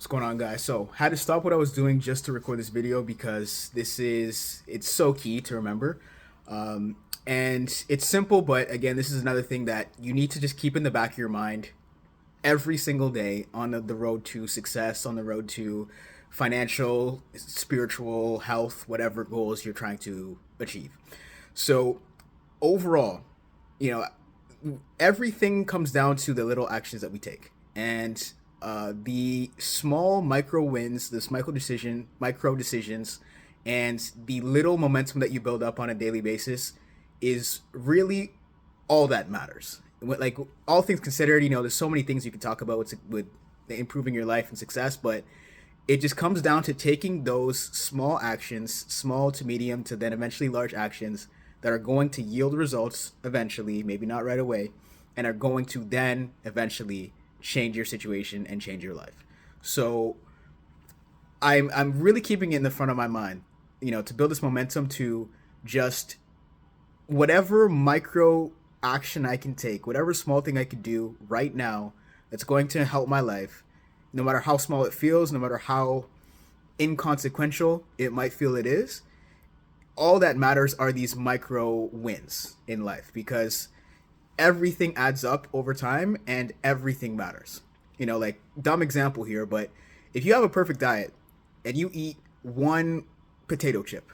What's going on, guys? So, had to stop what I was doing just to record this video because it's so key to remember. And it's simple, but again, this is another thing that you need to just keep in the back of your mind every single day on the road to success, on the road to financial, spiritual, health, whatever goals you're trying to achieve. So, overall, you know, everything comes down to the little actions that we take. And the small micro wins, this micro decisions, and the little momentum that you build up on a daily basis is really all that matters. Like all things considered, there's so many things you can talk about with improving your life and success, but it just comes down to taking those small actions, small to medium to then eventually large actions that are going to yield results eventually, maybe not right away, and are going to then eventually change your situation and change your life. So I'm really keeping it in the front of my mind, to build this momentum to just whatever micro action I can take, whatever small thing I could do right now that's going to help my life, no matter how small it feels, no matter how inconsequential it might feel it is. All that matters are these micro wins in life because everything adds up over time and everything matters. Like dumb example here, but if you have a perfect diet and you eat one potato chip,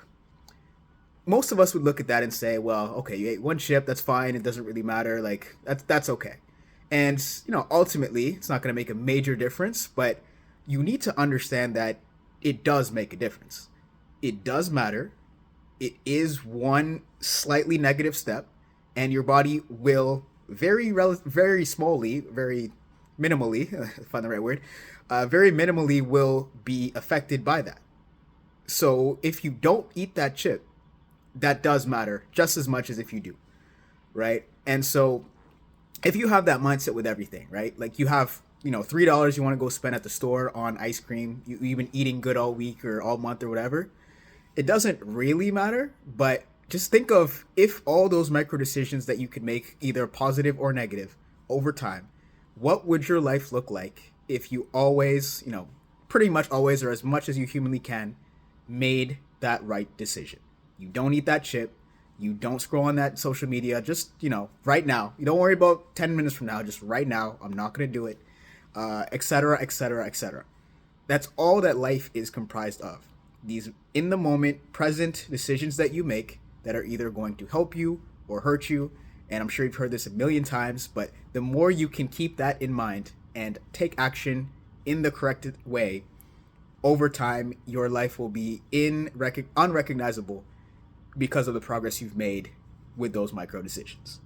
most of us would look at that and say, well, okay, you ate one chip, that's fine, it doesn't really matter, like that's okay. And ultimately it's not going to make a major difference, but you need to understand that it does make a difference. It does matter. It is one slightly negative step, and your body will very smallly, very minimally, if I find the right word, very minimally will be affected by that. So if you don't eat that chip, that does matter just as much as if you do, right? And so if you have that mindset with everything, right? Like you have, $3 you want to go spend at the store on ice cream, you've been eating good all week or all month or whatever, it doesn't really matter, but just think of if all those micro decisions that you could make, either positive or negative, over time, what would your life look like if you always, pretty much always or as much as you humanly can, made that right decision? You don't eat that chip. You don't scroll on that social media. Just, right now. You don't worry about 10 minutes from now. Just right now. I'm not going to do it, etc., etc., etc. That's all that life is comprised of. These in the moment, present decisions that you make that are either going to help you or hurt you. And I'm sure you've heard this a million times, but the more you can keep that in mind and take action in the correct way, over time, your life will be unrecognizable because of the progress you've made with those micro decisions.